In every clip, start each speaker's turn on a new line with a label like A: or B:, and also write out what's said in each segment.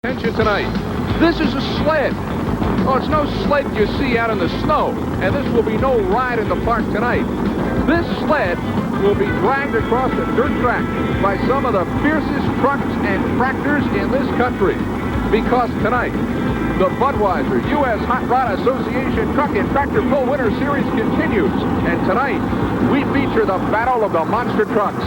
A: Attention tonight. This is a sled. Oh, it's no sled you see out in the snow, and this will be no ride in the park tonight. This sled will be dragged across a dirt track by some of the fiercest trucks and tractors in this country. Because tonight, the Budweiser U.S. Hot Rod Association Truck and Tractor Pull Winter Series continues. And tonight, we feature the Battle of the Monster Trucks.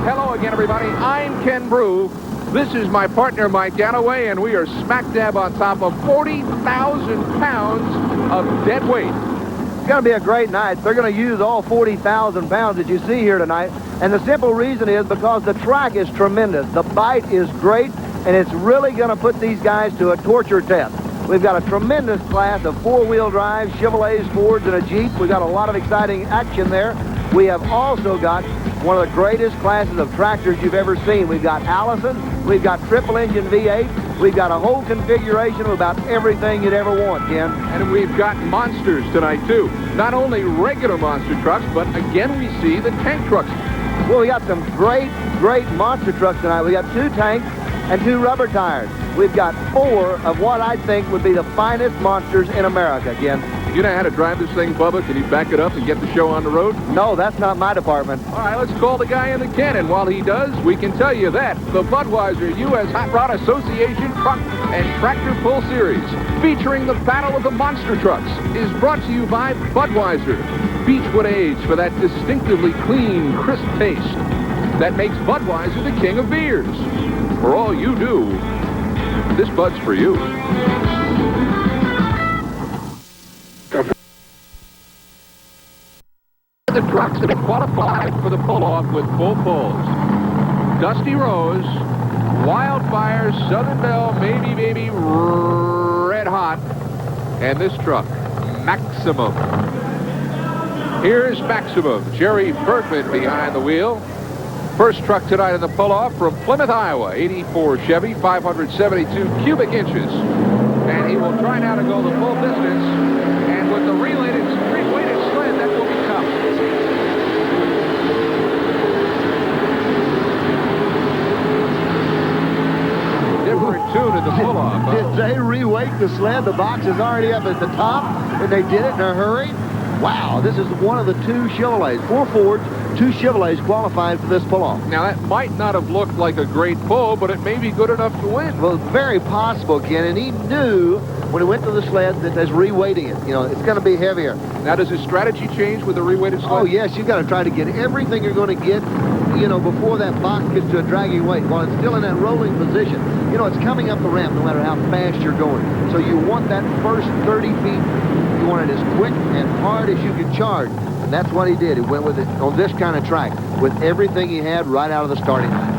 A: Hello again, everybody. I'm Ken Brew. This is my partner, Mike Galloway, and we are smack dab on top of 40,000 pounds of dead weight.
B: It's going to be a great night. They're going to use all 40,000 pounds that you see here tonight. And the simple reason is because the track is tremendous. The bite is great, and it's really going to put these guys to a torture test. We've got a tremendous class of four-wheel drive, Chevrolets, Fords, and a Jeep. We've got a lot of exciting action there. We have also got one of the greatest classes of tractors you've ever seen. We've got Allison, we've got triple-engine V8, we've got a whole configuration of about everything you'd ever want, Ken.
A: And we've got monsters tonight, too. Not only regular monster trucks, but again we see the tank trucks.
B: Well, we got some great monster trucks tonight. We got 2 tanks and 2 rubber tires. We've got 4 of what I think would be the finest monsters in America, Ken.
A: You know how to drive this thing, Bubba? Can you back it up and get the show on the road?
B: No, that's not my department.
A: All right, let's call the guy in the cannon. While he does, we can tell you that the Budweiser U.S. Hot Rod Association Truck and Tractor Pull Series, featuring the Battle of the Monster Trucks, is brought to you by Budweiser. Beechwood Age for that distinctively clean, crisp taste that makes Budweiser the king of beers. For all you do, this Bud's for you. The trucks that have qualified for the pull-off with full pulls. Dusty Rose, Wildfire, Southern Belle, Maybe, Red Hot, and this truck, Maximum. Here's Maximum, Jerry Bergman behind the wheel. First truck tonight in the pull-off from Plymouth, Iowa, 84 Chevy, 572 cubic inches. And he will try now to go the full distance, and with the three-weighted sled, that will be tough. Different tune in the pull-off. Huh?
B: Did they re-weight the sled? The box is already up at the top, and they did it in a hurry. Wow, this is one of the 2 Chevrolets, 4 Fords, 2 Chevrolets qualified for this pull-off.
A: Now, that might not have looked like a great pull, but it may be good enough to win.
B: Well, very possible, Ken, and he knew when he went to the sled that there's re-weighting it. You know, it's going to be heavier.
A: Now, does his strategy change with the re-weighted sled?
B: Oh, yes, you've got to try to get everything you're going to get, you know, before that box gets to a dragging weight. While it's still in that rolling position, you know, it's coming up the ramp no matter how fast you're going. So you want that first 30 feet, you want it as quick and hard as you can charge. And that's what he did. He went with it on this kind of track with everything he had right out of the starting line.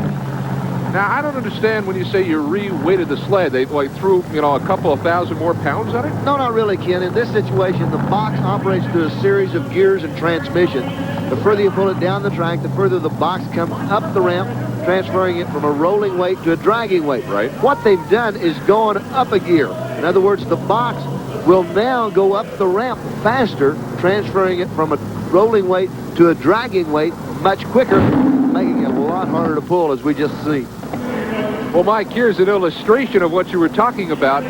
A: Now, I don't understand when you say you re-weighted the sled. They like threw, you know, a couple of thousand more pounds on it?
B: No, not really, Ken. In this situation, the box operates through a series of gears and transmission. The further you pull it down the track, the further the box comes up the ramp, transferring it from a rolling weight to a dragging weight.
A: Right.
B: What they've done is gone up a gear. In other words, the box will now go up the ramp faster, transferring it from a rolling weight to a dragging weight much quicker, making it a lot harder to pull, as we just see.
A: Well, Mike, here's an illustration of what you were talking about.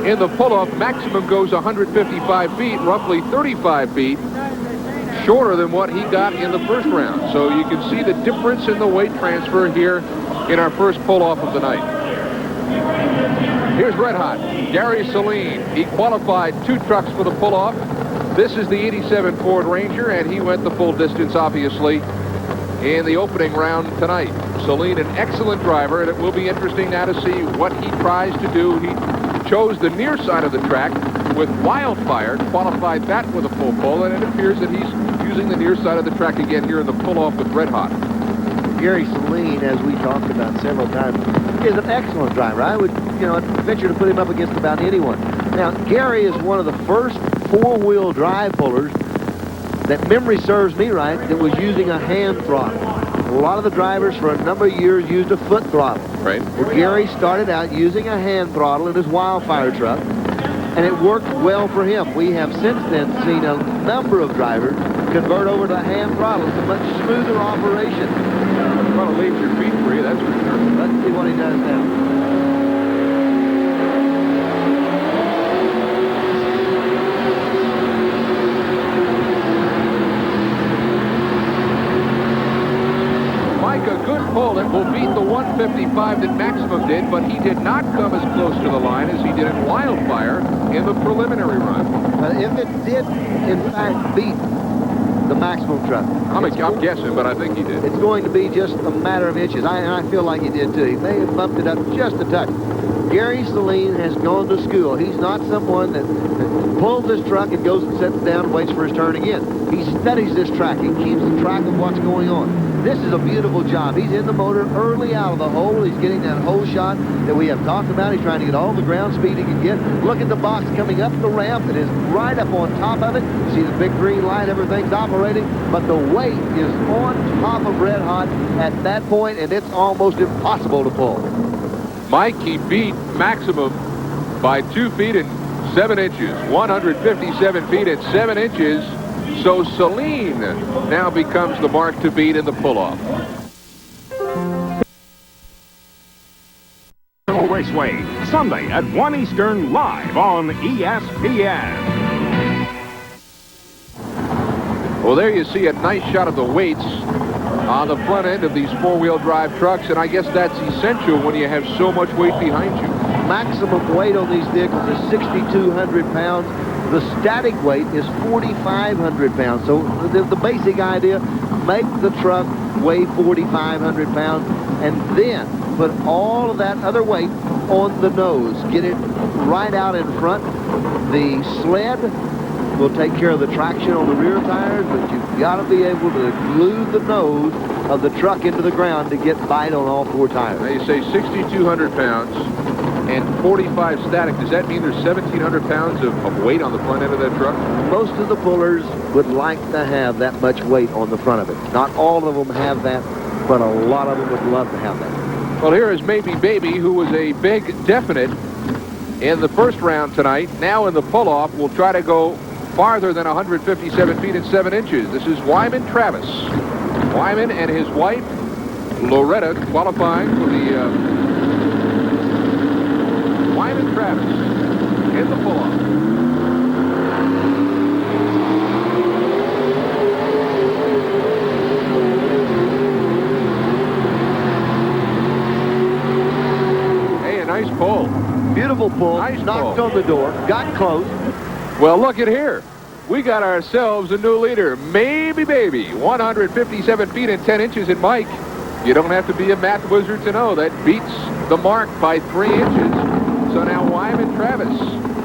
A: In the pull-off, Maximum goes 155 feet, roughly 35 feet, shorter than what he got in the first round. So you can see the difference in the weight transfer here in our first pull-off of the night. Here's Red Hot, Gary Saline. He qualified 2 trucks for the pull-off. This is the 87 Ford Ranger, and he went the full distance, obviously, in the opening round tonight. Saline, an excellent driver, and it will be interesting now to see what he tries to do. He chose the near side of the track with Wildfire, qualified that with a full pull, and it appears that he's using the near side of the track again here in the pull-off with Red Hot.
B: Gary Saline, as we talked about several times, is an excellent driver. I would, you know, venture to put him up against about anyone. Now, Gary is one of the first four-wheel drive pullers that memory serves me right that was using a hand throttle. A lot of the drivers for a number of years used a foot throttle.
A: Right.
B: Well, Gary started out using a hand throttle in his Wildfire truck, and it worked well for him. We have since then seen a number of drivers convert over to hand throttle. It's a much smoother operation.
A: Well, it leaves your feet free, that's for sure.
B: Let's see what he does now.
A: 155 that Maximum did, but he did not come as close to the line as he did in Wildfire in the preliminary run.
B: If it did, in fact, beat the Maximum truck,
A: I'm guessing, but I think he did.
B: it's going to be just a matter of inches. And I feel like he did, too. He may have bumped it up just a touch. Gary Saline has gone to school. He's not someone that pulls his truck and goes and sits down and waits for his turn again. He studies this track. He keeps track of what's going on. This is a beautiful job. He's in the motor early out of the hole. He's getting that hole shot that we have talked about. He's trying to get all the ground speed he can get. Look at the box coming up the ramp. It is right up on top of it. You see the big green light. Everything's operating. But the weight is on top of Red Hot at that point, and it's almost impossible to pull.
A: Mike, he beat Maximum by 2 feet and 7 inches. 157 feet and 7 inches. So Saline now becomes the mark to beat in the pull-off.
C: Raceway, Sunday at 1 Eastern, live on ESPN.
A: Well, there you see a nice shot of the weights on the front end of these four-wheel drive trucks, and I guess that's essential when you have so much weight behind you.
B: Maximum weight on these vehicles is 6,200 pounds. The static weight is 4,500 pounds. So the basic idea, make the truck weigh 4,500 pounds and then put all of that other weight on the nose. Get it right out in front. The sled will take care of the traction on the rear tires, but you've got to be able to glue the nose of the truck into the ground to get bite on all four tires.
A: Now you say 6,200 pounds and 45 static. Does that mean there's 1,700 pounds of weight on the front end of that truck?
B: Most of the pullers would like to have that much weight on the front of it. Not all of them have that, but a lot of them would love to have that.
A: Well, here is Maybe Baby, who was a big definite in the first round tonight. Now in the pull-off, will try to go farther than 157 feet and 7 inches. This is Wyman Travis. Wyman and his wife, Loretta, qualifying for the Wyman Travis in the pull-off. Hey, a nice pull.
B: Beautiful pull.
A: Nice
B: knocked
A: pull.
B: on the door. Got close.
A: Well, look at here. We got ourselves a new leader. Maybe Baby. 157 feet and 10 inches in Mike. You don't have to be a math wizard to know that beats the mark by 3 inches. So now Wyman Travis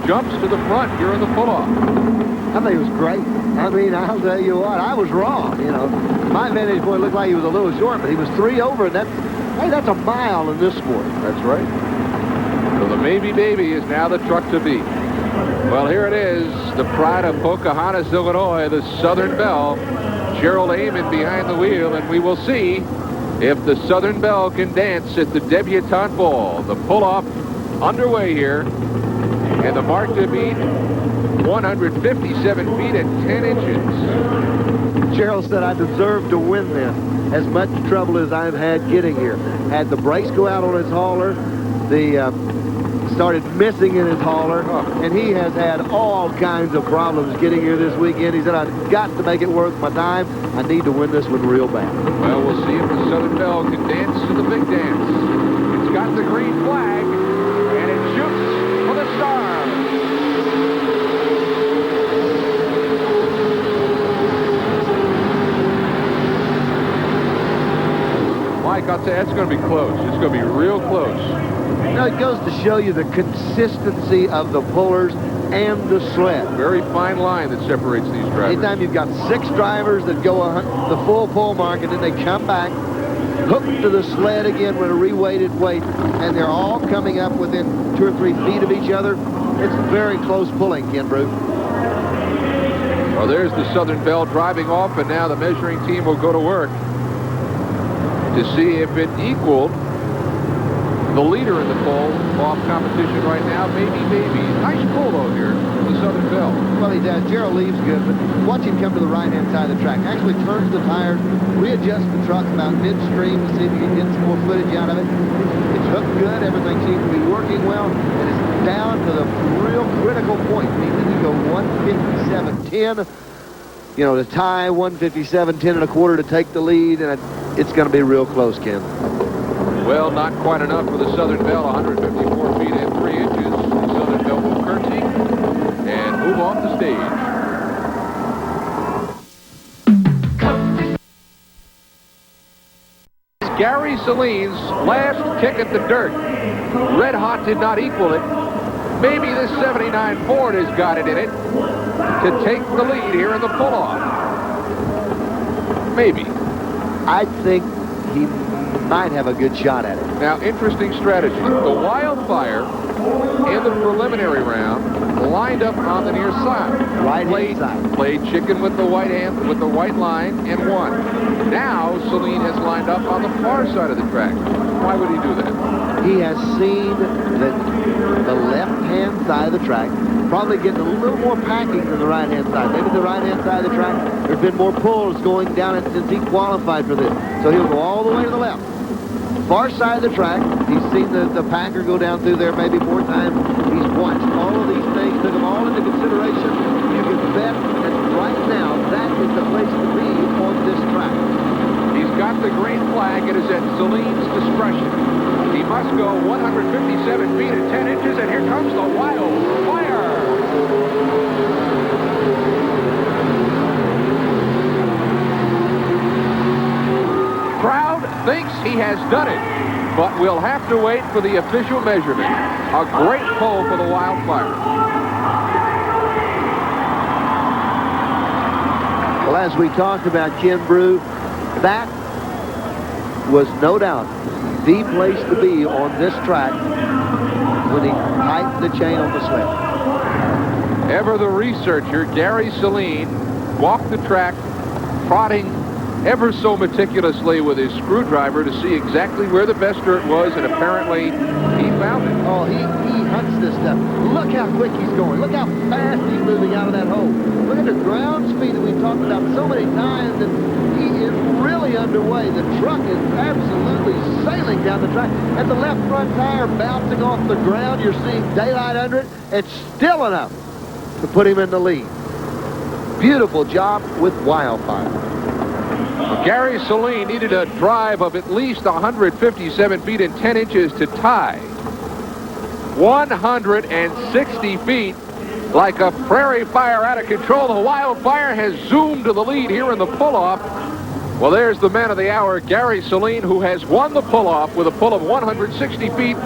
A: jumps to the front here in the pull-off.
B: I think it was great. I mean, I'll tell you what, I was wrong. You know, my vantage point looked like he was a little short, but he was 3 over, and that's a mile in this sport.
A: That's right. So the Maybe Baby is now the truck to beat. Well, here it is, the pride of Pocahontas, Illinois, the Southern Belle. Gerald Amon behind the wheel, and we will see if the Southern Belle can dance at the debutante ball. The pull-off underway here, and the mark to beat 157 feet and 10 inches.
B: Gerald said, I deserve to win this. As much trouble as I've had getting here. Had the brakes go out on his hauler, started missing in his hauler, and he has had all kinds of problems getting here this weekend. He said, I've got to make it worth my time. I need to win this one real bad.
A: Well, we'll see if the Southern Belle can dance to the big dance. It's got the green flag, and it shoots for the stars. Mike, I'll say that's going to be close. It's going to be real close.
B: You know, it goes to show you the consistency of the pullers and the sled.
A: Very fine line that separates these drivers.
B: Anytime you've got 6 drivers that go the full pull mark, and then they come back, hook to the sled again with a reweighted weight, and they're all coming up within 2 or 3 feet of each other. It's very close pulling, Ken Brew.
A: Well, there's the Southern Belle driving off, and now the measuring team will go to work to see if it equaled the leader in the pull-off competition right now, Maybe Baby. Nice pull, though, here from the Southern Belle.
B: Well, he does. Gerald leaves good, but watch him come to the right-hand side of the track. Actually turns the tires, readjusts the truck about midstream to see if he can get some more footage out of it. It's hooked good. Everything seems to be working well. And it's down to the real critical point. He needs to go 157.10. You know, to tie 157.10 and a quarter to take the lead, and it's going to be real close, Ken.
A: Well, not quite enough for the Southern Belle, 154 feet and 3 inches. The Southern Belle will curtsy and move off the stage. Gary Selene's last kick at the dirt. Red Hot did not equal it. Maybe this 79 Ford has got it in it to take the lead here in the pull-off. Maybe.
B: I think he might have a good shot at it.
A: Now, interesting strategy. The Wildfire in the preliminary round lined up on the near side.
B: Right-hand side.
A: Played chicken with the white line and won. Now Selene has lined up on the far side of the track. Why would he do that?
B: He has seen that the left-hand side of the track probably getting a little more packing than the right-hand side. Maybe the right-hand side of the track, there's been more pulls going down it since he qualified for this. So he'll go all the way to the left. Far side of the track, he's seen the packer go down through there maybe 4 times. He's watched all of these things, took them all into consideration. You can bet that right now that is the place to be on this track.
A: He's got the green flag. It is at Selene's discretion. He must go 157 feet and 10 inches, and here comes the Wildfire. Crowd thinks he has done it, but we'll have to wait for the official measurement. A great pull for the Wildfire.
B: Well, as we talked about, Ken Brew, that was no doubt the place to be on this track when he tightened the chain on the sled.
A: Ever the researcher, Gary Selene, walked the track, prodding ever so meticulously with his screwdriver to see exactly where the best dirt was, and apparently he found it.
B: Oh, he hunts this stuff. Look how quick he's going. Look how fast he's moving out of that hole. Look at the ground speed that we've talked about so many times, and he is really underway. The truck is absolutely sailing down the track, and the left front tire bouncing off the ground. You're seeing daylight under it. It's still enough to put him in the lead. Beautiful job with Wildfire.
A: Gary Selene needed a drive of at least 157 feet and 10 inches to tie. 160 feet, like a prairie fire out of control. The Wildfire has zoomed to the lead here in the pull-off. Well, there's the man of the hour, Gary Selene, who has won the pull-off with a pull of 160 feet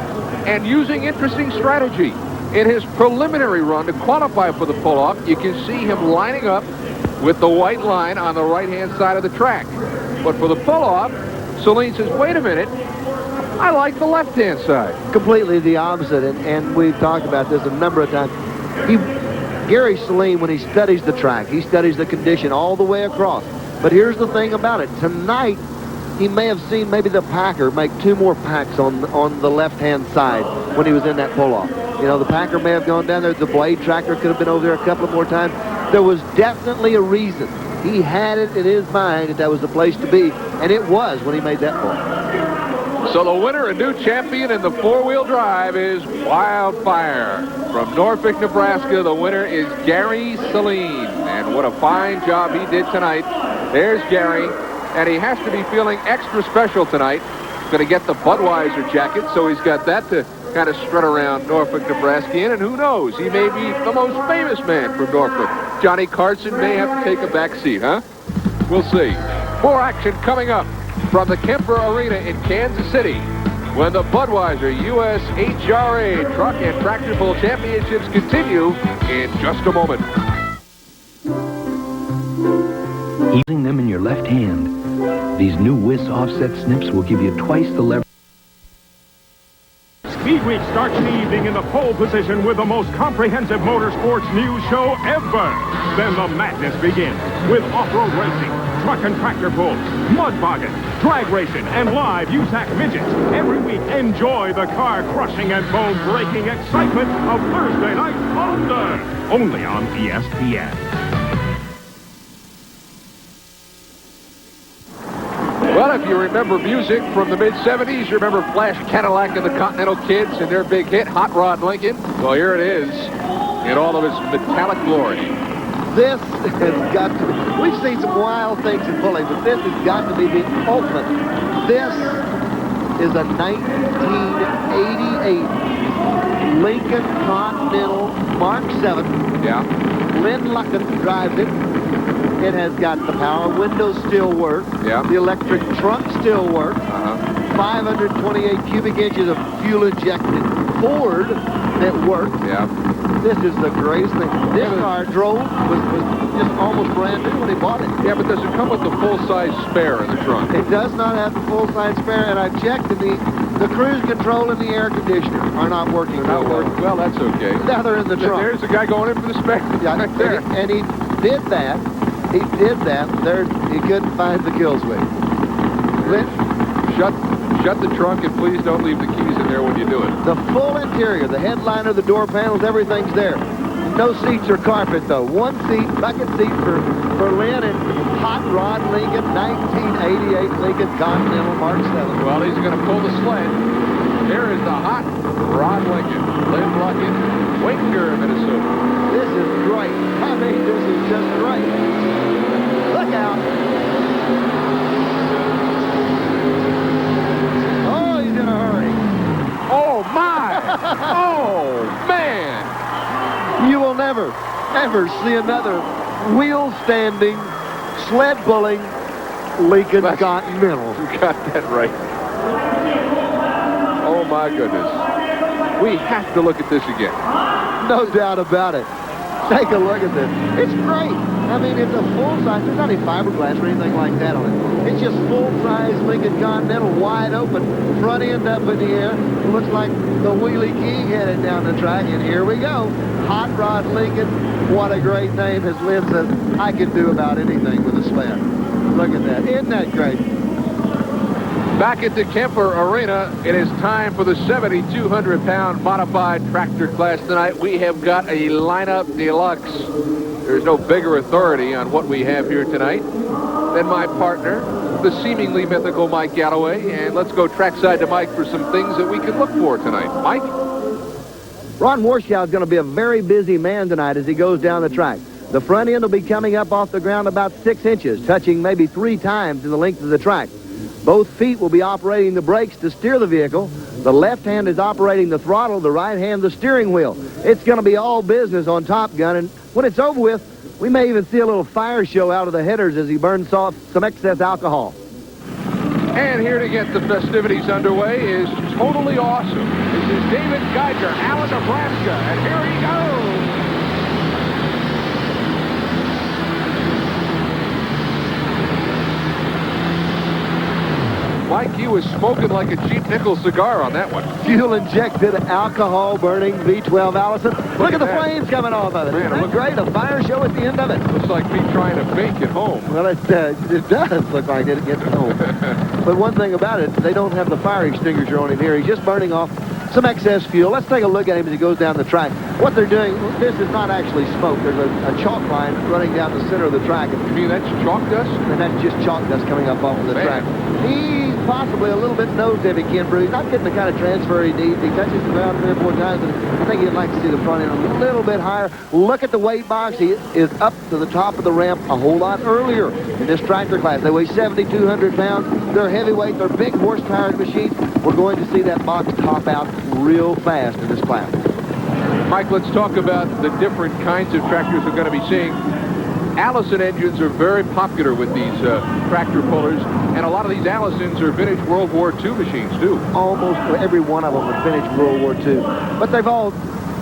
A: and using interesting strategy. In his preliminary run to qualify for the pull-off, you can see him lining up with the white line on the right-hand side of the track. But for the pull-off, Selene says, wait a minute, I like the left-hand side.
B: Completely the opposite, and we've talked about this a number of times. Gary Selene, when he studies the track, he studies the condition all the way across. But here's the thing about it. Tonight, he may have seen maybe the packer make 2 more packs on the left-hand side when he was in that pull-off. You know, the packer may have gone down there. The blade tractor could have been over there a couple of more times. There was definitely a reason. He had it in his mind that was the place to be, and it was when he made that pull.
A: So the winner and new champion in the 4-wheel drive is Wildfire. From Norfolk, Nebraska, the winner is Gary Selene. And what a fine job he did tonight. There's Gary, and he has to be feeling extra special tonight. Going to get the Budweiser jacket, so he's got that to kind of strut around Norfolk, Nebraska in, and who knows, he may be the most famous man from Norfolk. Johnny Carson may have to take a back seat, huh? We'll see. More action coming up from the Kemper Arena in Kansas City when the Budweiser USHRA Truck and Tractor Pull Championships continue in just a moment.
D: Using them in your left hand, these new WIS offset snips will give you twice the leverage.
C: Speed Week starts the evening in the pole position with the most comprehensive motorsports news show ever. Then the madness begins with off-road racing, truck and tractor pulls, mud bogging, drag racing, and live USAC midgets. Every week, enjoy the car-crushing and bone-breaking excitement of Thursday Night Thunder. Only on ESPN.
A: Well, if you remember music from the mid-'70s, you remember Flash Cadillac and the Continental Kids and their big hit, Hot Rod Lincoln? Well, here it is in all of its metallic glory.
B: This has got to be, we've seen some wild things in pulling, but this has got to be the ultimate. This is a 1988 Lincoln Continental Mark 7.
A: Yeah.
B: Lynn Luckett drives it. It has got the power windows still work.
A: Yeah.
B: The electric trunk still works. 528 cubic inches of fuel injected Ford that works.
A: Yeah.
B: This is the greatest thing. This car was just almost brand new when he bought it.
A: Yeah, but does it come with the full-size spare in the trunk?
B: It does not have the full-size spare, and I've checked, and the cruise control and the air conditioner are not working.
A: Well, that's okay.
B: Now they're in the trunk.
A: There's the guy going in for the spare.
B: Yeah,
A: right there.
B: and he did that. He did that. He couldn't find the kill switch.
A: Shut the trunk, and please don't leave the keys in there when you do it.
B: The full interior, the headliner, the door panels, everything's there. No seats or carpet, though. One seat, bucket seat for Lynn, and Hot Rod Lincoln, 1988 Lincoln Continental Mark 7.
A: Well, he's going to pull the sled. Here is the Hot Rod Lincoln. Lynn Luckett, Winker, Minnesota.
B: This is great. I mean, this is just great. Look out. Oh, he's in a hurry.
A: Oh, my! Oh, man!
B: You will never, ever see another wheel-standing, sled-pulling Lincoln Continental.
A: You got that right. Oh, my goodness. We have to look at this again.
B: No doubt about it. Take a look at this. It's great. I mean, it's a full-size. There's not any fiberglass or anything like that on it. It's just full-size Lincoln Continental, wide open, front end up in the air. It looks like the Wheelie King headed down the track, and here we go. Hot Rod Lincoln. What a great name. As Lynn says, I can do about anything with a sled. Look at that. Isn't that great?
A: Back at the Kemper Arena, it is time for the 7,200-pound modified tractor class tonight. We have got a lineup deluxe. There's no bigger authority on what we have here tonight than my partner, the seemingly mythical Mike Galloway. And let's go trackside to Mike for some things that we can look for tonight. Mike?
B: Ron Warschow is going to be a very busy man tonight as he goes down the track. The front end will be coming up off the ground about 6 inches, touching maybe 3 times in the length of the track. Both feet will be operating the brakes to steer the vehicle. The left hand is operating the throttle, the right hand the steering wheel. It's going to be all business on Top Gun, and when it's over with, we may even see a little fire show out of the headers as he burns off some excess alcohol.
A: And here to get the festivities underway is Totally Awesome. This is David Geiger, Allen, Nebraska, and here he goes. Mike, he was smoking like a cheap nickel cigar on that one.
B: Fuel-injected, alcohol-burning V12 Allison. Look at the flames coming off of it.
A: Man,
B: Isn't that great? A fire show at the end of it.
A: Looks like me trying to bake at home.
B: Well, it does look like it gets home. But one thing about it, they don't have the fire extinguisher on him here. He's just burning off some excess fuel. Let's take a look at him as he goes down the track. What they're doing, this is not actually smoke. There's a chalk line running down the center of the track.
A: You mean that's chalk dust?
B: And that's just chalk dust coming up off of the track. He's possibly a little bit nose-heavy, Kemper. He's not getting the kind of transfer he needs. He touches the ground 3 or 4 times, and I think he'd like to see the front end a little bit higher. Look at the weight box. He is up to the top of the ramp a whole lot earlier in this tractor class. They weigh 7,200 pounds. They're heavyweight. They're big horsepower machines. We're going to see that box top out real fast in this class.
A: Mike, let's talk about the different kinds of tractors we're going to be seeing. Allison engines are very popular with these tractor pullers, and a lot of these Allisons are vintage World War II machines, too.
B: Almost every one of them was vintage World War II. But they've all,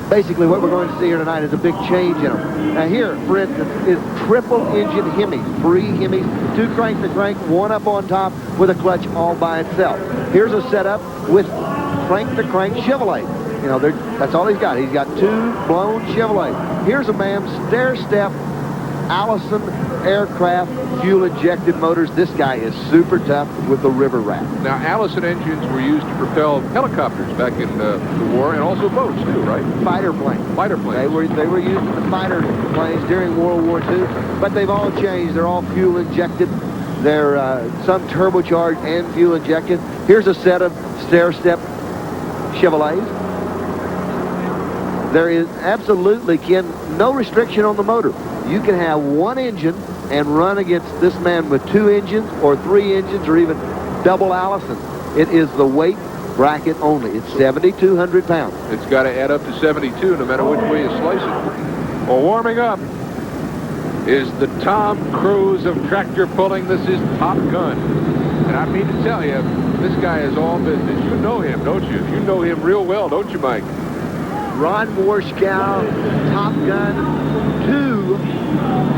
B: basically what we're going to see here tonight is a big change in them. Now here, for instance, is triple engine Hemis, 3 Hemis, 2 crank to crank, 1 up on top with a clutch all by itself. Here's a setup with crank to crank Chevrolet. You know, that's all he's got. He's got 2 blown Chevrolet. Here's a man, stair-step Allison aircraft fuel-injected motors. This guy is super tough with the river rat.
A: Now, Allison engines were used to propel helicopters back in the war, and also boats, too, right?
B: Fighter planes.
A: Fighter planes.
B: They were used in the fighter planes during World War II, but they've all changed. They're all fuel-injected. They're some turbocharged and fuel-injected. Here's a set of stair-step Chevrolets. There is absolutely, Ken, no restriction on the motor. You can have 1 engine and run against this man with 2 engines or 3 engines or even double Allison. It is the weight bracket only. It's 7,200 pounds.
A: It's got to add up to 72 no matter which way you slice it. Well, warming up is the Tom Cruise of tractor pulling. This is Top Gun. And I mean to tell you, this guy is all business. You know him, don't you? You know him real well, don't you, Mike?
B: Ron Warschkow, Top Gun, 2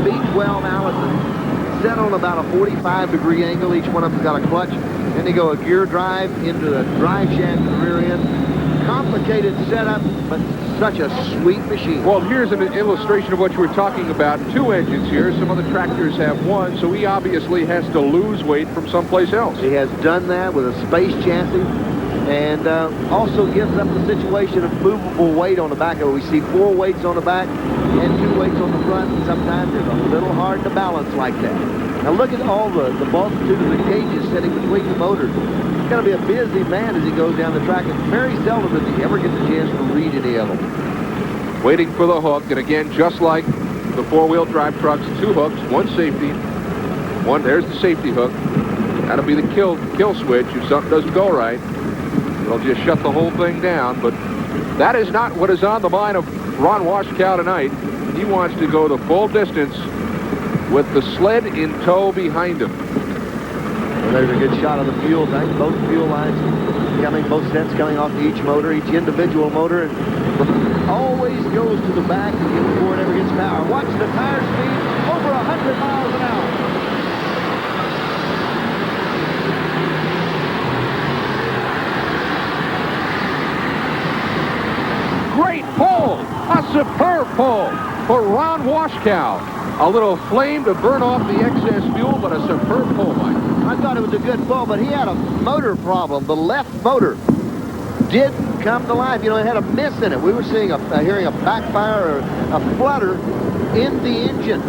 B: V12 Allison, set on about a 45-degree angle. Each one of them's got a clutch. Then they go a gear drive into the drive shaft at the rear end. Complicated setup, but such a sweet machine.
A: Well, here's an illustration of what you were talking about. 2 engines here. Some of the tractors have 1, so he obviously has to lose weight from someplace else.
B: He has done that with a space chassis, and also gives up the situation of movable weight on the back of it. We see 4 weights on the back and 2 weights on the front, and sometimes it's a little hard to balance like that. Now look at all the multitude of the gauges sitting between the motors. He's going to be a busy man as he goes down the track, and very seldom does he ever get the chance to read any of them.
A: Waiting for the hook, and again, just like the 4-wheel drive trucks, 2 hooks, 1 safety. There's the safety hook. That'll be the kill switch if something doesn't go right. It'll just shut the whole thing down, but that is not what is on the mind of Ron Warschkow tonight. He wants to go the full distance with the sled in tow behind him.
B: Well, there's a good shot of the fuel tank. Both fuel lines coming, both sets coming off each motor, each individual motor, and always goes to the back before it ever gets power. Watch the tire speed, over 100 miles an hour.
A: Great pull, a superb pull for Ron Warschkow. A little flame to burn off the excess fuel, but a superb pull, Mike.
B: I thought it was a good pull, but he had a motor problem. The left motor didn't come to life. You know, it had a miss in it. We were seeing hearing a backfire or a flutter in the engine.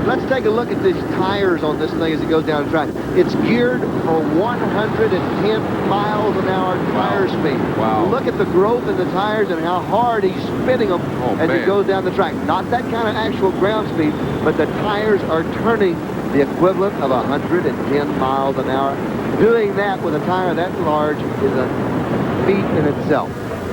B: Let's take a look at these tires on this thing as it goes down the track. It's geared for 110 miles an hour tire speed.
A: Wow.
B: Look at the growth in the tires and how hard he's spinning them as he goes down the track. Not that kind of actual ground speed, but the tires are turning the equivalent of 110 miles an hour. Doing that with a tire that large is a feat in itself.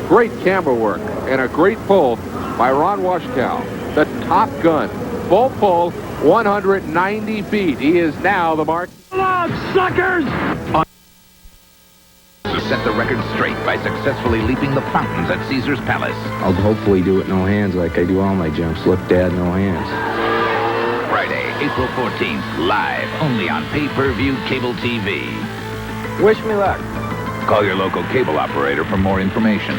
A: Great camera work and a great pull by Ron Warschkow, the Top Gun. Full pull, 190 feet. He is now the mark.
C: Love suckers!
E: Set the record straight by successfully leaping the fountains at Caesar's Palace.
D: I'll hopefully do it no hands like I do all my jumps. Look, Dad, no hands.
E: Friday, April 14th, live only on pay-per-view cable TV.
B: Wish me luck.
E: Call your local cable operator for more information.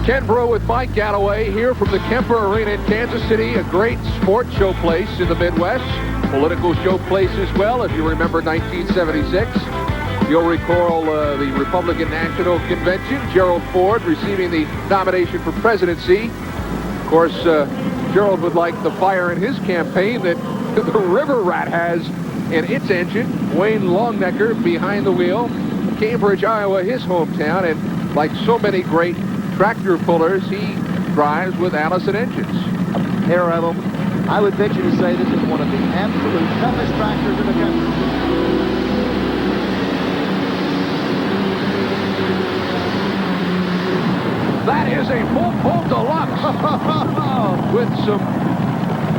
A: Ken Breaux with Mike Galloway here from the Kemper Arena in Kansas City, a great sports showplace in the Midwest. Political showplace as well, if you remember 1976. You'll recall the Republican National Convention, Gerald Ford receiving the nomination for presidency. Of course, Gerald would like the fire in his campaign that the River Rat has in its engine. Wayne Longnecker behind the wheel. Cambridge, Iowa, his hometown, and like so many great tractor pullers, he drives with Allison engines.
B: A pair of them. I would venture to say this is one of the absolute toughest tractors in the country.
A: That is a full pull deluxe with some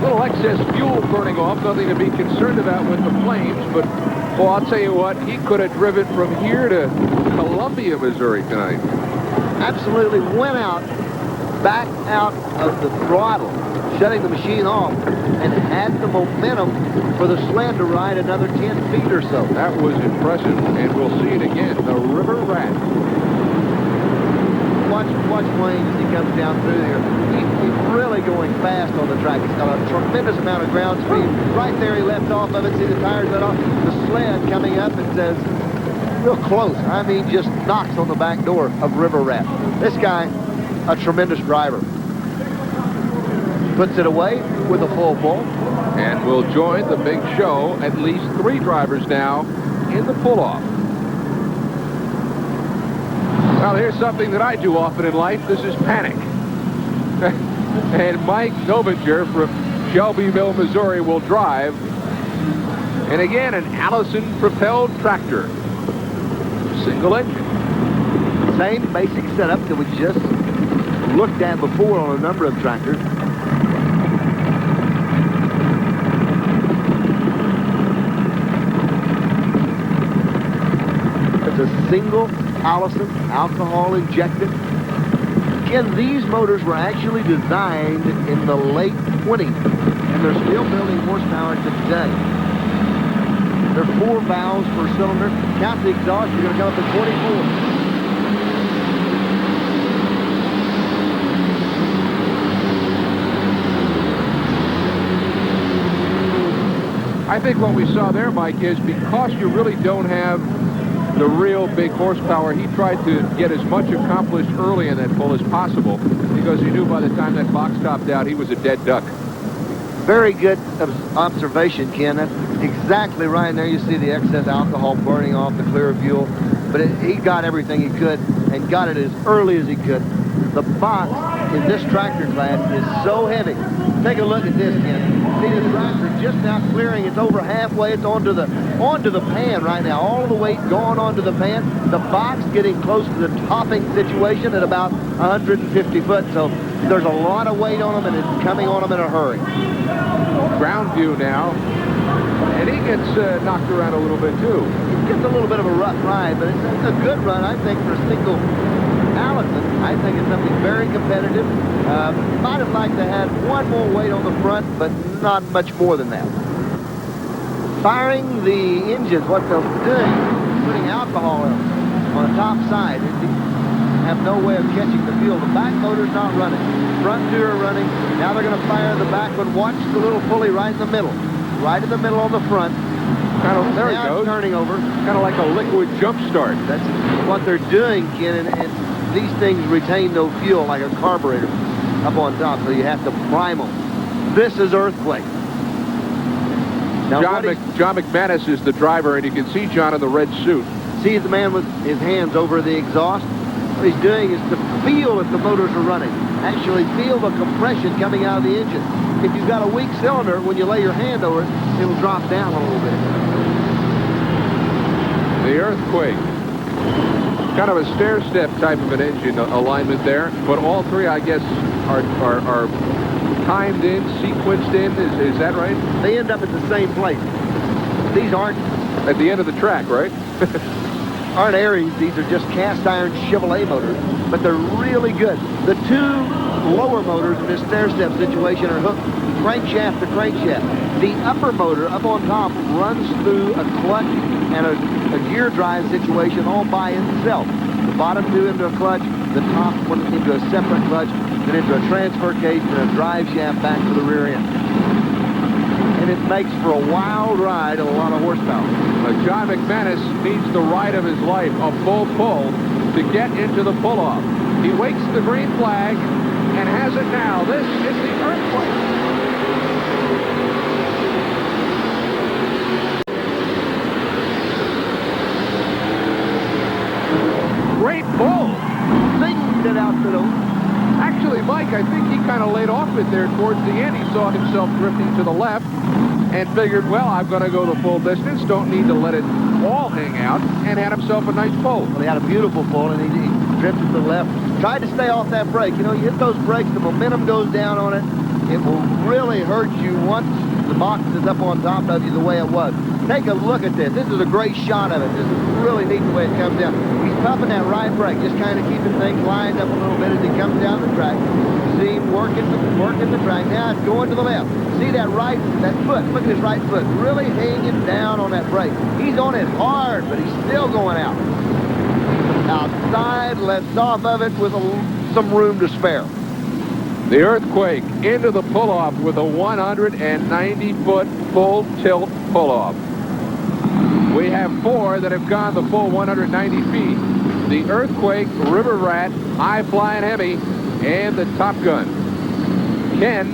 A: little excess fuel burning off. Nothing to be concerned about with the flames, but well, I'll tell you what, he could have driven from here to Columbia, Missouri tonight.
B: Absolutely went out, back out of the throttle, shutting the machine off, and had the momentum for the sled to ride another 10 feet or so.
A: That was impressive, and we'll see it again. The River Rat.
B: Watch Wayne as he comes down through here. He's really going fast on the track. He's got a tremendous amount of ground speed. Right there he left off of it. See the tires let off. The sled coming up and says, real close. I mean, just knocks on the back door of River Rat. This guy, a tremendous driver. Puts it away with a full pull.
A: And will join the big show. At least 3 drivers now in the pull-off. Well, here's something that I do often in life. This is panic. And Mike Nobinger from Shelbyville, Missouri will drive. And again, an Allison-propelled tractor. Single engine.
B: Same basic setup that we just looked at before on a number of tractors. It's a single Allison alcohol injected. Again, these motors were actually designed in the late 20s, and they're still building horsepower today. They're 4 valves per cylinder. Count the exhaust, you're going to come up to 24.
A: I think what we saw there, Mike, is because you really don't have the real big horsepower, he tried to get as much accomplished early in that pull as possible because he knew by the time that box topped out, he was a dead duck.
B: Very good observation, Ken. That's exactly right. And there you see the excess alcohol burning off the clear fuel. But he got everything he could and got it as early as he could. The box in this tractor class is so heavy. Take a look at this, Ken. See the tractor just now clearing. It's over halfway. It's onto the pan right now. All of the weight going onto the pan. The box getting close to the topping situation at about 150 foot. So there's a lot of weight on them, and it's coming on them in a hurry.
A: Ground view now. And he gets knocked around a little bit, too.
B: It gets a little bit of a rough ride, but it's a good run, I think, for a single Allison. I think it's something very competitive. Might have liked to have one more weight on the front, but not much more than that. Firing the engines, what they're doing is putting alcohol in on the top side. They have no way of catching the fuel. The back motor's not running. Front two are running. Now they're going to fire the back one. Watch the little pulley right in the middle. Right in the middle on the front.
A: There he goes.
B: Turning over.
A: Kind of like a liquid jump start.
B: That's what they're doing, Ken, and these things retain no fuel like a carburetor up on top, so you have to prime them. This is earthquake. Now,
A: John McManus is the driver, and you can see John in the red suit.
B: See the man with his hands over the exhaust? What he's doing is to feel if the motors are running. Actually feel the compression coming out of the engine. If you've got a weak cylinder, when you lay your hand over it, it'll drop down a little bit.
A: The earthquake. Kind of a stair-step type of an engine alignment there, but all three, I guess, are timed in, sequenced in. Is that right?
B: They end up at the same place. These aren't
A: at the end of the track, right?
B: aren't Aries. These are just cast iron Chevrolet motors, but they're really good. The two lower motors in this stair-step situation are hooked crankshaft to crankshaft. The upper motor up on top runs through a clutch and a gear drive situation all by itself. The bottom two into a clutch, the top one into a separate clutch, then into a transfer case and a drive shaft back to the rear end. And it makes for a wild ride and a lot of horsepower.
A: John McManus needs the ride of his life, a full pull, to get into the pull-off. He waits the green flag and has it now. This is the earthquake. Great pull.
B: Zinged it out to the...
A: Actually, Mike, I think he kind of laid off it there towards the end. He saw himself drifting to the left and figured, well, I'm going to go the full distance. Don't need to let it all hang out, and had himself a nice pull.
B: Well, he had a beautiful pull, and he drifted to the left. Tried to stay off that brake. You know, you hit those brakes, the momentum goes down on it. It will really hurt you once the box is up on top of you the way it was. Take a look at this. This is a great shot of it. This is really neat the way it comes down. He's pumping that right brake, just kind of keeping things lined up a little bit as he comes down the track. See him working the track. Now it's going to the left. See that foot. Look at his right foot. Really hanging down on that brake. He's on it hard, but he's still going out. Outside, lets off of it with some room to spare.
A: The earthquake into the pull-off with a 190-foot full tilt pull-off. We have four that have gone the full 190 feet. The Earthquake, River Rat, High Flying Hemi, and the Top Gun. Ken,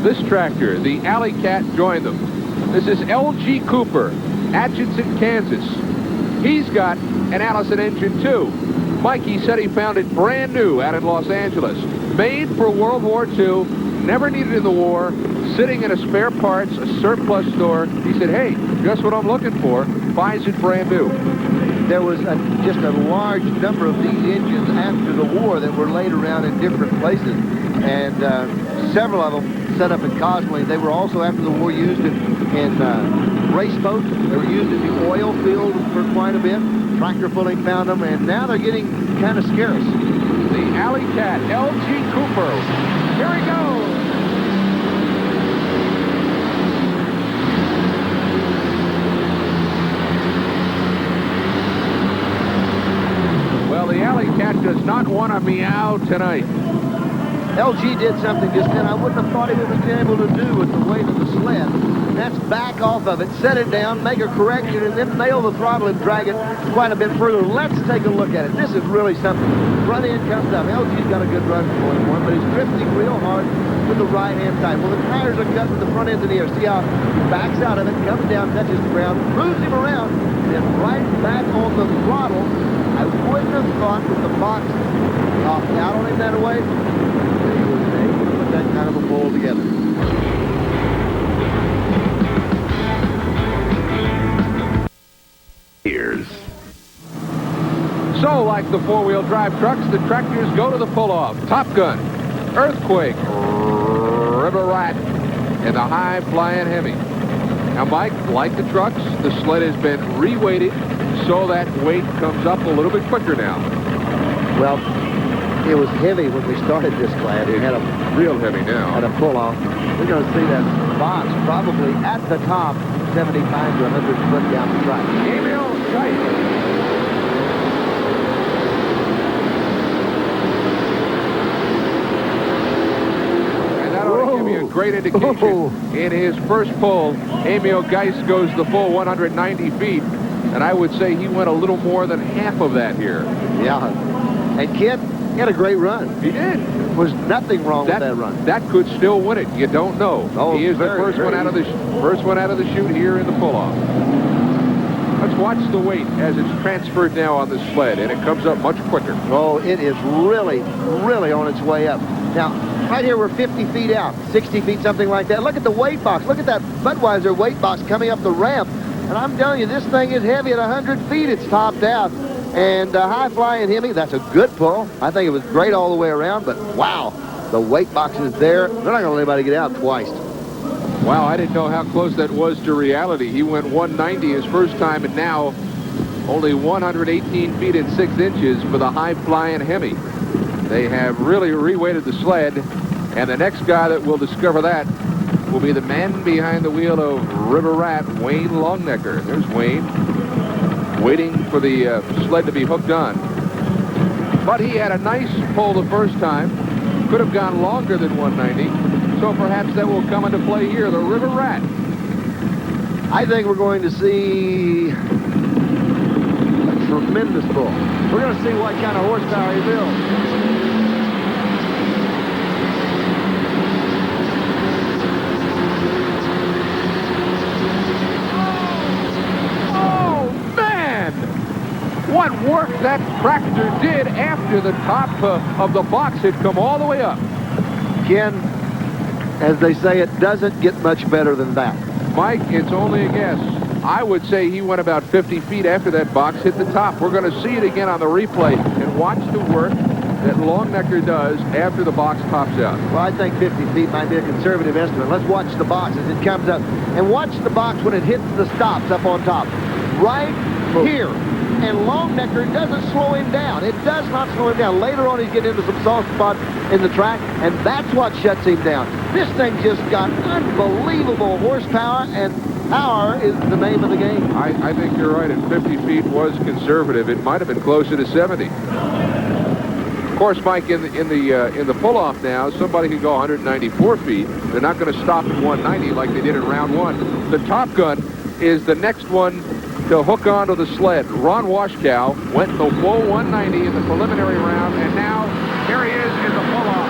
A: this tractor, the Alley Cat, joined them. This is L.G. Cooper, Atchison, Kansas. He's got an Allison engine, too. Mikey said he found it brand new out in Los Angeles. Made for World War II, never needed in the war, sitting in a spare parts, a surplus store. He said, hey, guess what I'm looking for? Buys it brand new.
B: There was just a large number of these engines after the war that were laid around in different places. And several of them set up in Cosmoline. They were also, after the war, used in race boats. They were used in the oil field for quite a bit. Tractor pulling found them, and now they're getting kind of scarce.
A: The Alley Cat, L.G. Cooper. Here he goes. Well, the Alley Cat does not want to meow tonight.
B: LG did something just then I wouldn't have thought he would have been able to do with the weight of the sled. And that's back off of it, set it down, make a correction, and then nail the throttle and drag it quite a bit further. Let's take a look at it. This is really something. Front end comes up. LG's got a good run going for him, but he's drifting real hard with the right-hand side. Well, the tires are cut with the front end in the air. See how he backs out of it, comes down, touches the ground, moves him around, and then right back on the throttle. I wouldn't have thought with the box topped out on him that way, that he was able to put that kind of a pull together.
E: Here's
A: So, like the four-wheel drive trucks, the tractors go to the pull-off. Top Gun, Earthquake, River Rat, and the high-flying Hemi. Now, Mike, like the trucks, the sled has been re-weighted so that weight comes up a little bit quicker now.
B: Well, it was heavy when we started this class. It had a
A: Real heavy now.
B: At a pull-off. We're going to see that box probably at the top, 75 to 100 foot down the track.
A: Emil Geist. And that ought to give you a great indication.
B: Whoa.
A: In his first pull, Emil Geist goes the full 190 feet. And I would say he went a little more than half of that here.
B: Yeah. And Kid, he had a great run.
A: He did.
B: There was nothing wrong with that run.
A: That could still win it. You don't know.
B: Oh,
A: he is the first one out of the chute here in the pull-off. Let's watch the weight as it's transferred now on the sled, and it comes up much quicker.
B: Oh, it is really, really on its way up. Now, right here we're 50 feet out, 60 feet, something like that. Look at the weight box. Look at that Budweiser weight box coming up the ramp. And I'm telling you, this thing is heavy at 100 feet. It's topped out. And high-flying Hemi, that's a good pull. I think it was great all the way around, but wow, the weight box is there. They're not going to let anybody get out twice.
A: Wow, I didn't know how close that was to reality. He went 190 his first time, and now only 118 feet and 6 inches for the high-flying Hemi. They have really re-weighted the sled, and the next guy that will discover that will be the man behind the wheel of River Rat, Wayne Longnecker. There's Wayne, waiting for the sled to be hooked on. But he had a nice pull the first time. Could have gone longer than 190. So perhaps that will come into play here, the River Rat.
B: I think we're going to see a tremendous pull. We're going to see what kind of horsepower he builds.
A: What work that tractor did after the top of the box had come all the way up.
B: Ken, as they say, it doesn't get much better than that.
A: Mike, it's only a guess. I would say he went about 50 feet after that box hit the top. We're going to see it again on the replay and watch the work that Longnecker does after the box tops out.
B: Well, I think 50 feet might be a conservative estimate. Let's watch the box as it comes up. And watch the box when it hits the stops up on top. Right here. And Longnecker doesn't slow him down. It does not slow him down. Later on, he's getting into some soft spots in the track, and that's what shuts him down. This thing just got unbelievable horsepower, and power is the name of the game.
A: I think you're right, and 50 feet was conservative. It might have been closer to 70. Of course, Mike, in the pull-off now, somebody can go 194 feet. They're not going to stop at 190 like they did in round one. The Top Gun is the next one to hook onto the sled. Ron Washkow went the full 190 in the preliminary round, and now here he is in the pull-off.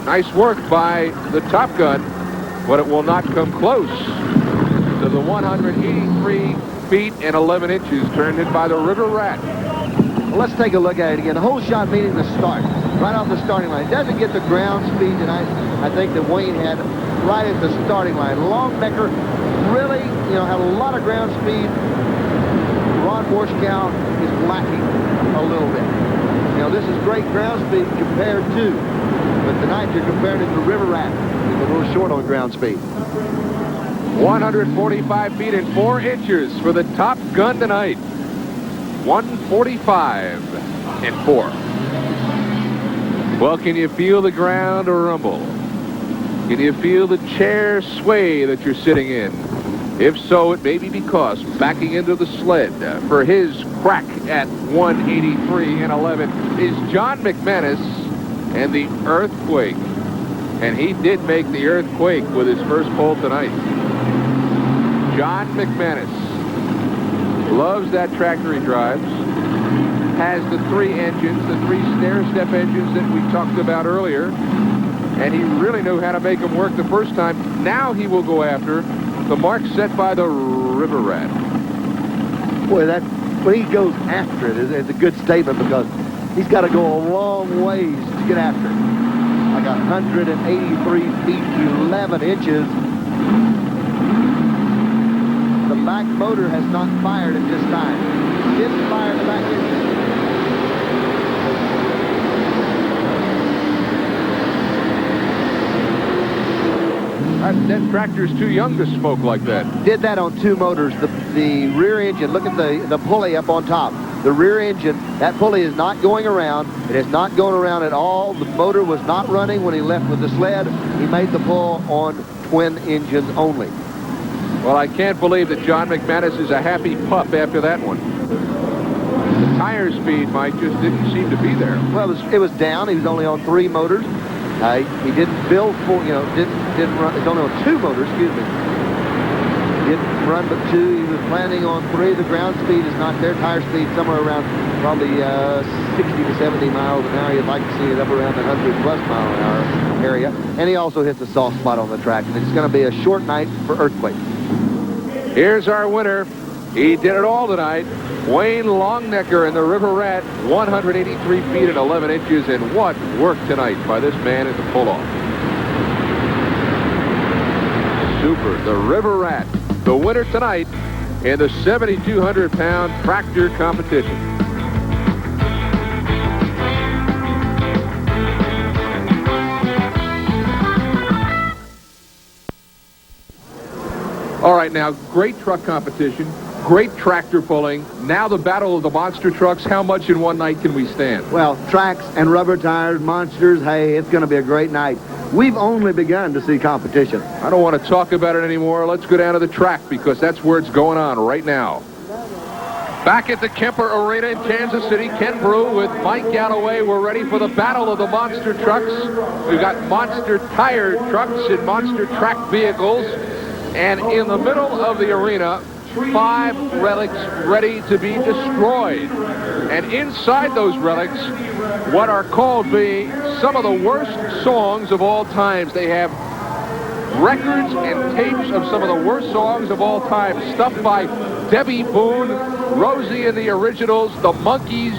A: Nice work by the Top Gun, but it will not come close to the 183 feet and 11 inches turned in by the River Rat.
B: Well, let's take a look at it again. The whole shot meaning the start, right off the starting line. Doesn't get the ground speed tonight. I think that Wayne had right at the starting line. Long necker, really, had a lot of ground speed. Ron Borschkow is lacking a little bit. This is great ground speed compared to, but tonight you're comparing it to River Rat. He's a little short on ground speed.
A: 145 feet and 4 inches for the top gun tonight. 145 and 4. Well, can you feel the ground rumble? Can you feel the chair sway that you're sitting in? If so, it may be because backing into the sled for his crack at 183 and 11 is John McManus and the Earthquake. And he did make the Earthquake with his first pole tonight. John McManus loves that tractor he drives. Has the 3 engines, the 3 stair-step engines that we talked about earlier. And he really knew how to make them work the first time. Now he will go after the mark set by the River Rat.
B: Boy, when he goes after it is a good statement, because he's got to go a long ways to get after it. Like 183 feet, 11 inches. The back motor has not fired at this time. Didn't fire the back engine.
A: That tractor's too young to smoke like that.
B: Did that on 2 motors. The rear engine, look at the pulley up on top. The rear engine, that pulley is not going around. It is not going around at all. The motor was not running when he left with the sled. He made the pull on twin engines only.
A: Well, I can't believe that John McManus is a happy pup after that one. The tire speed, Mike, just didn't seem to be there.
B: Well, it was down. He was only on 3 motors. He didn't build for, didn't run. It's only on 2 motors, excuse me. Didn't run but 2. He was planning on 3. The ground speed is not there. Tire speed somewhere around probably 60 to 70 miles an hour. You'd like to see it up around the 100+ mile an hour area. And he also hits a soft spot on the track. And it's going to be a short night for Earthquake.
A: Here's our winner. He did it all tonight. Wayne Longnecker in the River Rat, 183 feet and 11 inches. And what work tonight by this man in the pull-off. Super. The River Rat, the winner tonight in the 7,200-pound tractor competition. All right, now, great truck competition. Great tractor pulling. Now the battle of the monster trucks. How much in one night can we stand?
B: Well, tracks and rubber tires, monsters, hey, it's going to be a great night. We've only begun to see competition.
A: I don't want to talk about it anymore. Let's go down to the track because that's where it's going on right now. Back at the Kemper Arena in Kansas City, Ken Brew with Mike Galloway. We're ready for the battle of the monster trucks. We've got monster tire trucks and monster track vehicles. And in the middle of the arena, 5 relics ready to be destroyed. And inside those relics, what are called being some of the worst songs of all times. They have records and tapes of some of the worst songs of all time, stuff by Debbie Boone, Rosie and the Originals, the Monkees,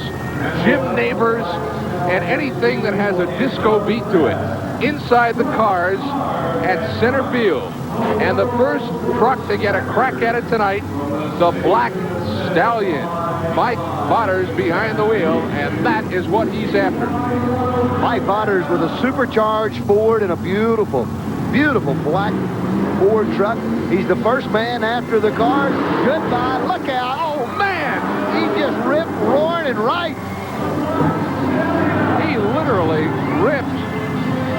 A: Jim Neighbors, and anything that has a disco beat to it. Inside the cars at center field. And the first truck to get a crack at it tonight, the Black Stallion. Mike Botters behind the wheel, and that is what he's after.
B: Mike Botters with a supercharged Ford and a beautiful, beautiful black Ford truck. He's the first man after the cars. Goodbye. Look out. Oh, man. He just ripped, roaring, and right.
A: He literally ripped.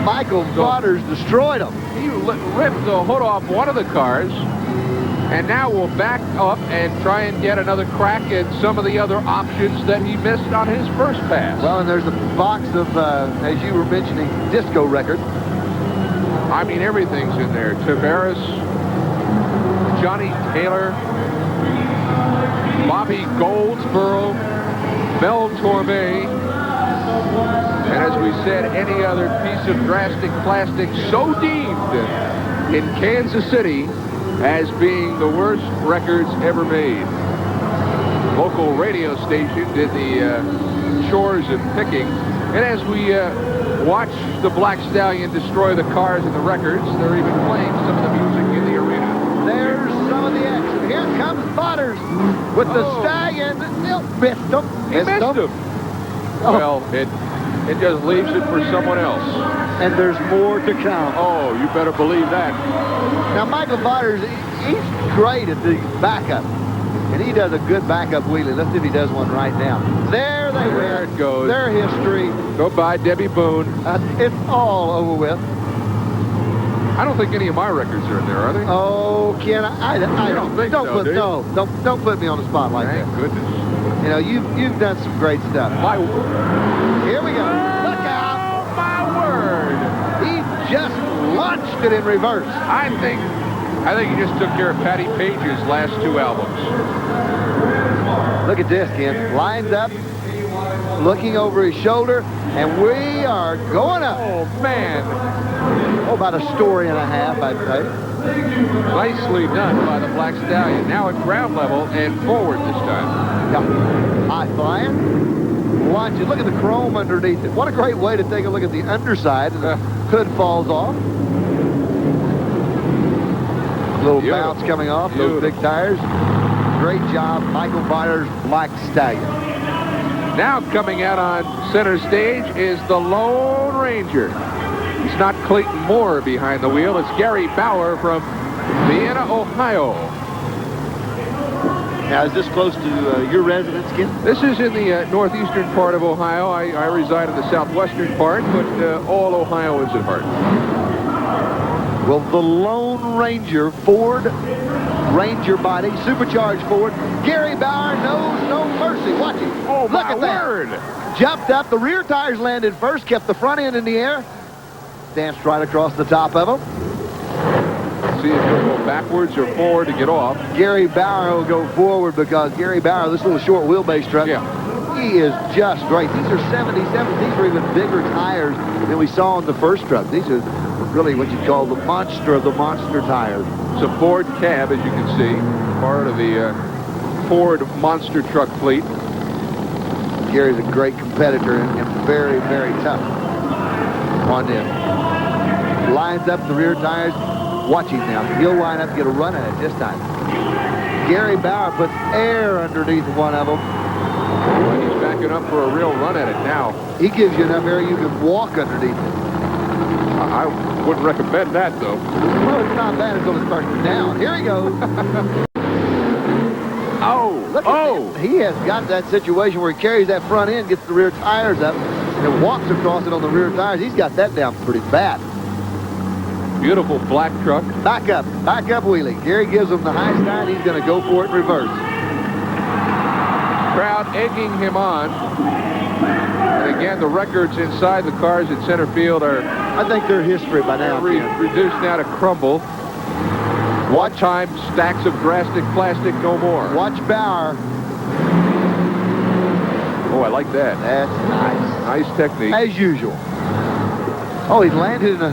B: Michael Botters destroyed him.
A: He ripped the hood off one of the cars, and now we'll back up and try and get another crack at some of the other options that he missed on his first pass.
B: Well, and there's a box of, as you were mentioning, disco records.
A: I mean, everything's in there. Tavares, Johnny Taylor, Bobby Goldsboro, Mel Torme, and as we said, any other piece of drastic plastic so deemed in Kansas City as being the worst records ever made. local radio station did the chores of picking. And as we watch the Black Stallion destroy the cars and the records, they're even playing some of the music in the arena.
B: There's some of the action. Here comes Butters with the Stallion. They'll missed him.
A: He missed him. Well, it just leaves it for someone else.
B: And there's more to come.
A: Oh, you better believe that.
B: Now, Michael Butters, he's great at the backup. And he does a good backup wheelie. Let's see if he does one right now. There they went.
A: There it goes.
B: Their history.
A: Goodbye, Debbie Boone.
B: It's all over with.
A: I don't think any of my records are in there, are they?
B: Oh, Ken, I
A: don't think so, do you?
B: Don't put me on the spot like
A: Thank
B: that.
A: goodness.
B: You know, you've done some great stuff. Here we go. Look out.
A: Oh, my word.
B: He just launched it in reverse.
A: I think he just took care of Patty Page's last two albums.
B: Look at this, Ken. Lines up, looking over his shoulder, and we are going up.
A: Oh, man.
B: Oh, about a story and a half, I'd say.
A: Nicely done by the Black Stallion. Now at ground level and forward this time.
B: Yeah. High flying. Watch it. Look at the chrome underneath it. What a great way to take a look at the underside. The hood falls off. Little bounce coming off those big tires. Great job, Michael Butters, Black Stallion.
A: Now coming out on center stage is the Lone Ranger. It's not Clayton Moore behind the wheel. It's Gary Bauer from Vienna, Ohio.
B: Now, is this close to your residence, Ken?
A: This is in the northeastern part of Ohio. I reside in the southwestern part, but all Ohio is at heart.
B: Well, the Lone Ranger Ford Ranger body, supercharged Ford. Gary Bauer knows no mercy. Watch it.
A: Oh,
B: look
A: my
B: at that.
A: word.
B: Jumped up. The rear tires landed first, kept the front end in the air. Danced right across the top of them.
A: See if he'll go backwards or forward to get off.
B: Gary Bauer will go forward because Gary Bauer, this little short wheelbase truck, he is just great. These are 77s. These are even bigger tires than we saw in the first truck. These are really what you call the monster of the monster tires.
A: It's a Ford cab, as you can see, part of the Ford monster truck fleet.
B: Gary's a great competitor and very, very tough on them. Lines up the rear tires. Watch him now. He'll line up and get a run at it this time. Gary Bauer puts air underneath one of them.
A: Well, he's backing up for a real run at it now.
B: He gives you enough air you can walk underneath it.
A: I wouldn't recommend that, though.
B: Well, it's not bad until it starts to down. Here he goes. Look at him. He has got that situation where he carries that front end, gets the rear tires up, and walks across it on the rear tires. He's got that down pretty bad.
A: Beautiful black truck.
B: Back up wheelie. Gary gives him the high side. He's going to go for it in reverse.
A: Crowd egging him on. And again, the records inside the cars at center field are...
B: I think they're history by now.
A: Reduced now to crumble. One time, stacks of drastic plastic, no more.
B: Watch Bauer.
A: Oh, I like that.
B: That's nice.
A: Nice technique.
B: As usual. Oh, he landed in a...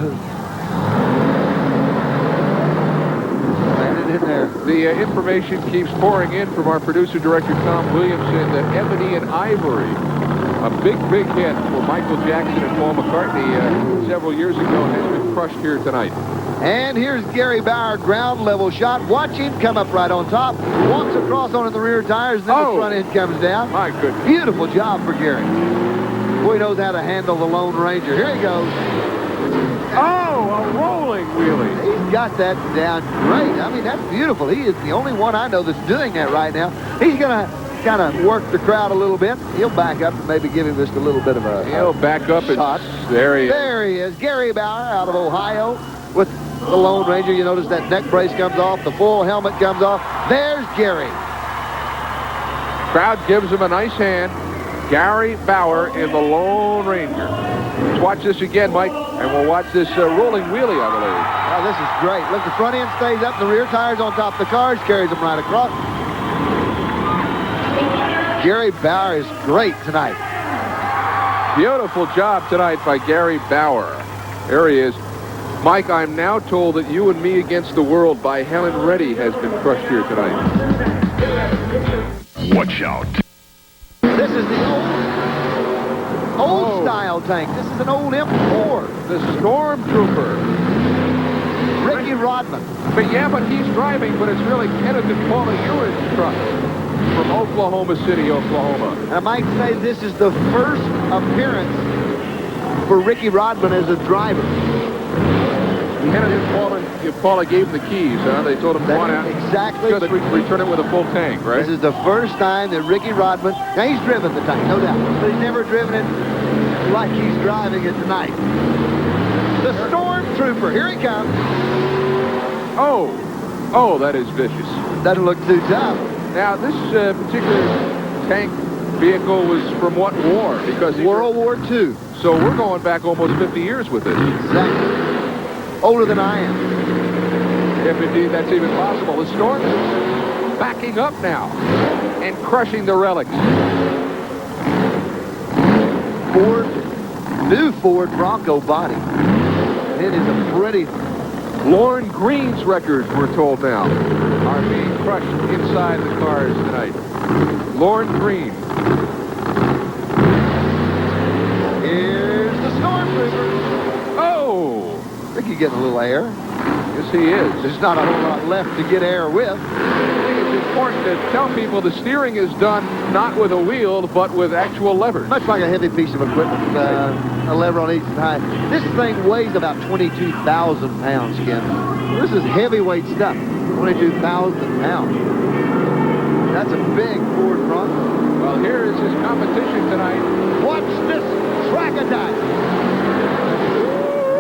B: Landed in there.
A: The information keeps pouring in from our producer-director, Tom Williamson, that Ebony and Ivory, a big, big hit for Michael Jackson and Paul McCartney several years ago, has been crushed here tonight.
B: And here's Gary Bauer, ground level shot. Watch him come up right on top. Walks across onto the rear tires, and then the front end comes down.
A: My goodness.
B: Beautiful job for Gary. Boy, he knows how to handle the Lone Ranger. Here he goes.
A: Oh, a rolling wheelie.
B: He's got that down great. I mean, that's beautiful. He is the only one I know that's doing that right now. He's going to kind of work the crowd a little bit. He'll back up and maybe give him just a little bit of a
A: He'll back up
B: shot.
A: And there he is.
B: There he is. Gary Bauer out of Ohio with the Lone Ranger. You notice that neck brace comes off. The full helmet comes off. There's Gary.
A: Crowd gives him a nice hand. Gary Bauer in the Lone Ranger. Let's watch this again, Mike, and we'll watch this rolling wheelie, I believe.
B: Oh, this is great. Look, the front end stays up, the rear tires on top of the cars, carries them right across. Gary Bauer is great tonight.
A: Beautiful job tonight by Gary Bauer. There he is. Mike, I'm now told that You and Me Against the World by Helen Reddy has been crushed here tonight.
C: Watch out.
B: This is the old style tank. This is an old M4.
A: The Stormtrooper.
B: Ricky Rodman.
A: But he's driving, but it's really Kenneth and Paula Ewan's truck from Oklahoma City, Oklahoma.
B: And I might say this is the first appearance for Ricky Rodman as a driver.
A: Kenneth and Paula gave him the keys, huh? They told him to go on out.
B: Exactly.
A: Just return it with a full tank, right?
B: This is the first time that Ricky Rodman, now he's driven the tank, no doubt, but he's never driven it like he's driving it tonight. The Stormtrooper, here he comes.
A: Oh, that is vicious.
B: Doesn't look too tough.
A: Now, this particular tank vehicle was from what war? Because
B: World War II.
A: So we're going back almost 50 years with this.
B: Exactly. Older than I am.
A: If indeed that's even possible. The Storm is backing up now and crushing the relics.
B: New Ford Bronco body. It is a pretty...
A: Lorne Green's records, we're told now, are being crushed inside the cars tonight. Lorne Green.
B: Here's the Stormtrooper.
A: Oh!
B: I think he's getting a little air.
A: Yes, he is.
B: There's not a whole lot left to get air with.
A: I think it's important to tell people the steering is done not with a wheel, but with actual levers.
B: Much like a heavy piece of equipment, a lever on each side. This thing weighs about 22,000 pounds, Ken. This is heavyweight stuff. 22,000 pounds. That's a big Ford Bronco.
A: Well, here is his competition tonight.
B: Watch this track attack.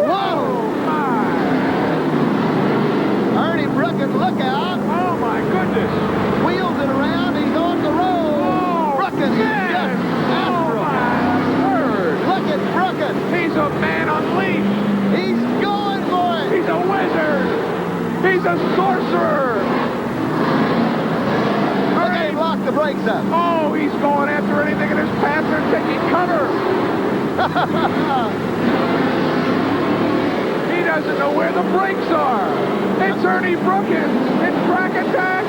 B: Whoa! Ernie Brookins, look out.
A: Oh, my goodness.
B: Wheels it around. He's on the road.
A: Oh,
B: Brookins is just after him. Look at Brookins.
A: He's a man unleashed.
B: He's going for it.
A: He's a wizard. He's a sorcerer.
B: Look at him lock the brakes up.
A: Oh, he's going after anything in his path. They're taking cover. He doesn't know where the brakes are. It's Ernie Brookins in Track Attack.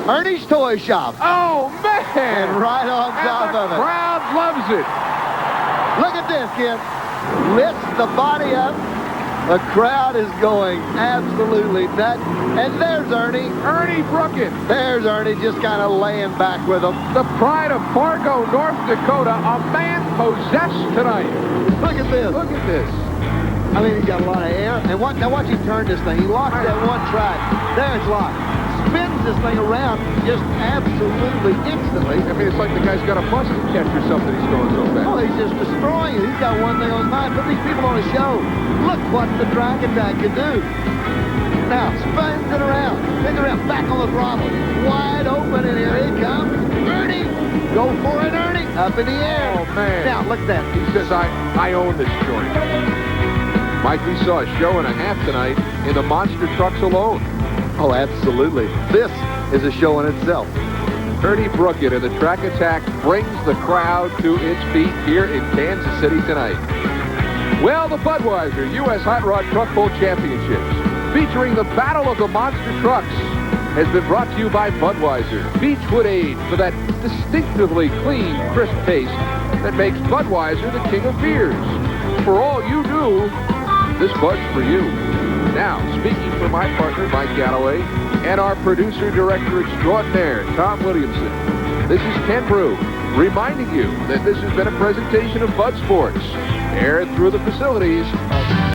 B: Ernie's Toy Shop.
A: Oh, man.
B: And right on top of
A: the
B: it.
A: crowd loves it.
B: Look at this, kid. Lifts the body up. The crowd is going absolutely nuts. And there's Ernie.
A: Ernie Brookins.
B: There's Ernie just kind of laying back with them.
A: The pride of Fargo, North Dakota. A man possessed tonight.
B: Look at this.
A: Look at this.
B: I mean, he's got a lot of air. And now watch him turn this thing. He locks that one track. There it's locked. Spins this thing around just absolutely instantly.
A: I mean, it's like the guy's got a bus to catch or something. He's going so fast.
B: Oh, he's just destroying it. He's got one thing on his mind. Put these people on a show. Look what the Track Attack can do. Now, spins it around. Spins it around. Back on the throttle. Wide open, and here he comes. Ernie. Go for it, Ernie. Up in the air.
A: Oh, man.
B: Now, look at that.
A: He says, I own this joint. Mike, we saw a show and a half tonight in the monster trucks alone.
B: Oh, absolutely. This is a show in itself.
A: Ernie Brookins and the Track Attack brings the crowd to its feet here in Kansas City tonight. Well, the Budweiser U.S. Hot Rod Truck Bowl Championships, featuring the Battle of the Monster Trucks, has been brought to you by Budweiser. Beechwood Age for that distinctively clean, crisp taste that makes Budweiser the king of beers. For all you do, this Bud's for you. Now, speaking for my partner, Mike Galloway, and our producer-director extraordinaire, Tom Williamson, this is Ken Brew, reminding you that this has been a presentation of Bud Sports, aired through the facilities of